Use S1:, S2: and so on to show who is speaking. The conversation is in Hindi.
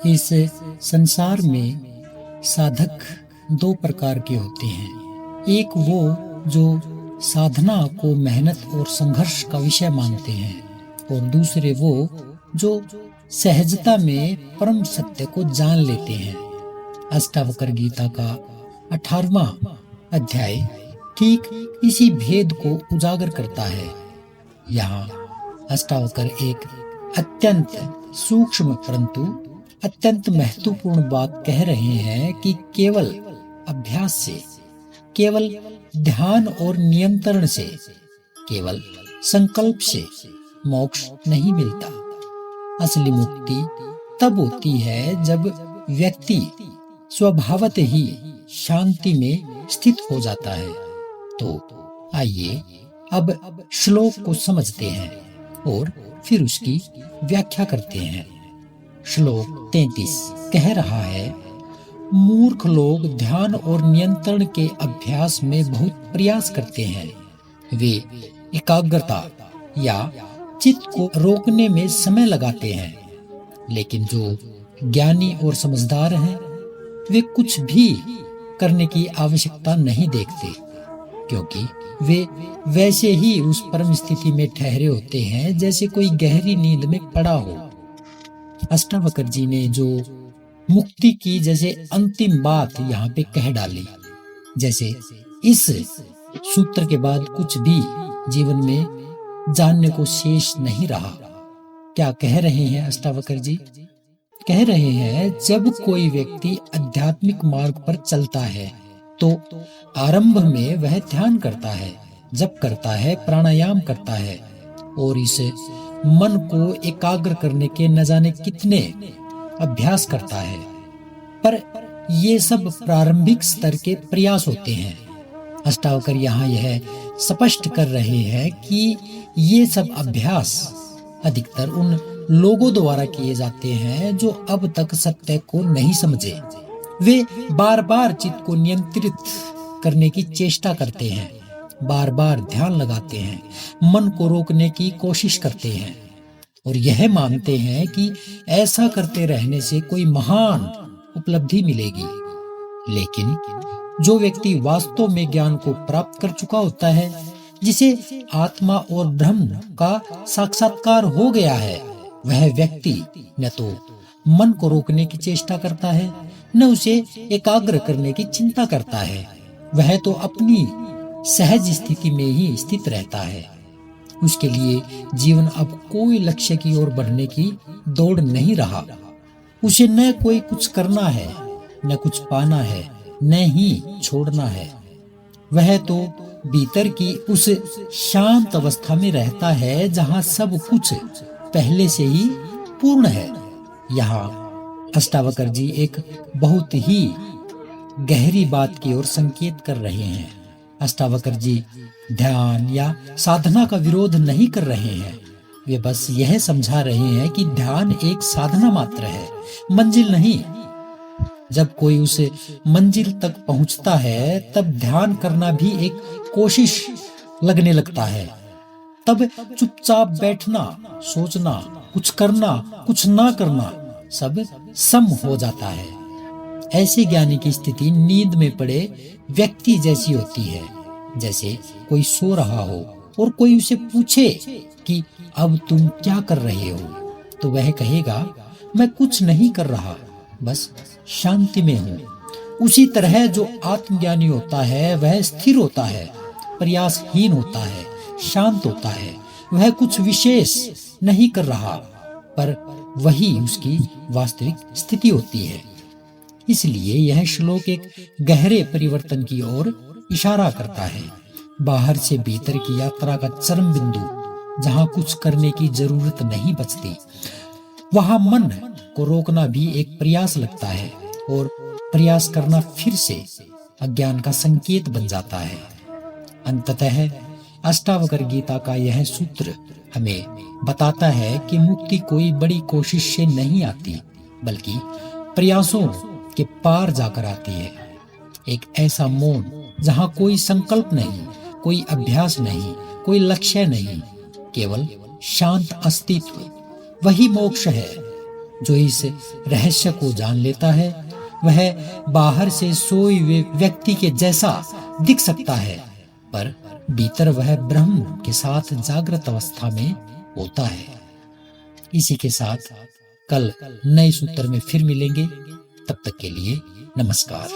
S1: इस संसार में साधक दो प्रकार के होते हैं। एक वो जो साधना को मेहनत और संघर्ष का विषय मानते हैं, और दूसरे वो जो सहजता में परम सत्य को जान लेते हैं। अष्टावक्र गीता का 18वां अध्याय ठीक इसी भेद को उजागर करता है। यहाँ अष्टावक्र एक अत्यंत सूक्ष्म परंतु अत्यंत महत्वपूर्ण बात कह रहे हैं कि केवल अभ्यास से, केवल ध्यान और नियंत्रण से, केवल संकल्प से मोक्ष नहीं मिलता। असली मुक्ति तब होती है जब व्यक्ति स्वभावत ही शांति में स्थित हो जाता है। तो आइए अब श्लोक को समझते हैं और फिर उसकी व्याख्या करते हैं। श्लोक 33 कह रहा है, मूर्ख लोग ध्यान और नियंत्रण के अभ्यास में बहुत प्रयास करते हैं। वे एकाग्रता या चित्त को रोकने में समय लगाते हैं, लेकिन जो ज्ञानी और समझदार हैं वे कुछ भी करने की आवश्यकता नहीं देखते, क्योंकि वे वैसे ही उस परम स्थिति में ठहरे होते हैं जैसे कोई गहरी नींद में पड़ा हो। अष्टावक्र जी ने जो मुक्ति की जैसे अंतिम बात यहाँ पे कह डाली, जैसे इस सूत्र के बाद कुछ भी जीवन में जानने को शेष नहीं रहा। क्या कह रहे हैं अष्टावक्र जी? कह रहे हैं, जब कोई व्यक्ति आध्यात्मिक मार्ग पर चलता है तो आरंभ में वह ध्यान करता है, जप करता है, प्राणायाम करता है और इस मन को एकाग्र करने के न जाने कितने अभ्यास करता है। पर ये सब प्रारंभिक स्तर के प्रयास होते हैं। अष्टावक्र यहाँ यह स्पष्ट कर रहे हैं कि ये सब अभ्यास अधिकतर उन लोगों द्वारा किए जाते हैं जो अब तक सत्य को नहीं समझे। वे बार बार चित्त को नियंत्रित करने की चेष्टा करते हैं, बार बार ध्यान लगाते हैं, मन को रोकने की कोशिश करते हैं और यह मानते हैं कि ऐसा करते रहने से कोई महान उपलब्धि मिलेगी। लेकिन जो व्यक्ति वास्तव में ज्ञान को प्राप्त कर चुका होता है, जिसे आत्मा और ब्रह्म का साक्षात्कार हो गया है, वह व्यक्ति न तो मन को रोकने की चेष्टा करता है, न उसे एकाग्र करने की चिंता करता है। वह तो अपनी सहज स्थिति में ही स्थित रहता है। उसके लिए जीवन अब कोई लक्ष्य की ओर बढ़ने की दौड़ नहीं रहा। उसे न कोई कुछ करना है, न कुछ पाना है, न ही छोड़ना है। वह तो भीतर की उस शांत अवस्था में रहता है जहाँ सब कुछ पहले से ही पूर्ण है। यहाँ अष्टावक्र जी एक बहुत ही गहरी बात की ओर संकेत कर रहे हैं। अष्टावक्र जी ध्यान या साधना का विरोध नहीं कर रहे हैं। वे बस यह समझा रहे हैं कि ध्यान एक साधना मात्र है, मंजिल नहीं। जब कोई उस मंजिल तक पहुंचता है तब ध्यान करना भी एक कोशिश लगने लगता है। तब चुपचाप बैठना, सोचना, कुछ करना, कुछ ना करना सब सम हो जाता है। ऐसे ज्ञानी की स्थिति नींद में पड़े व्यक्ति जैसी होती है। जैसे कोई सो रहा हो और कोई उसे पूछे कि अब तुम क्या कर रहे हो, तो वह कहेगा, मैं कुछ नहीं कर रहा, बस शांति में हूँ। उसी तरह जो आत्मज्ञानी होता है वह स्थिर होता है, प्रयासहीन होता है, शांत होता है। वह कुछ विशेष नहीं कर रहा, पर वही उसकी वास्तविक स्थिति होती है। इसलिए यह श्लोक एक गहरे परिवर्तन की ओर इशारा करता है। बाहर से भीतर की यात्रा का चरम बिंदु, जहाँ कुछ करने की जरूरत नहीं बचती, वहाँ मन को रोकना भी एक प्रयास लगता है और प्रयास करना फिर से अज्ञान का संकेत बन जाता है। अंततः अष्टावक्र गीता का यह सूत्र हमें बताता है कि मुक्ति कोई बड़ी कोशिश से नहीं आती, बल्कि प्रयासों के पार जाकर आती है। एक ऐसा मौन जहाँ कोई संकल्प नहीं, कोई अभ्यास नहीं, कोई लक्ष्य नहीं, केवल शांत अस्तित्व, वही मोक्ष है। जो इस रहस्य को जान लेता है वह बाहर से सोए हुए व्यक्ति के जैसा दिख सकता है, पर भीतर वह ब्रह्म के साथ जागृत अवस्था में होता है। इसी के साथ कल नए सूत्र में फिर मिलेंगे। तब तक के लिए नमस्कार।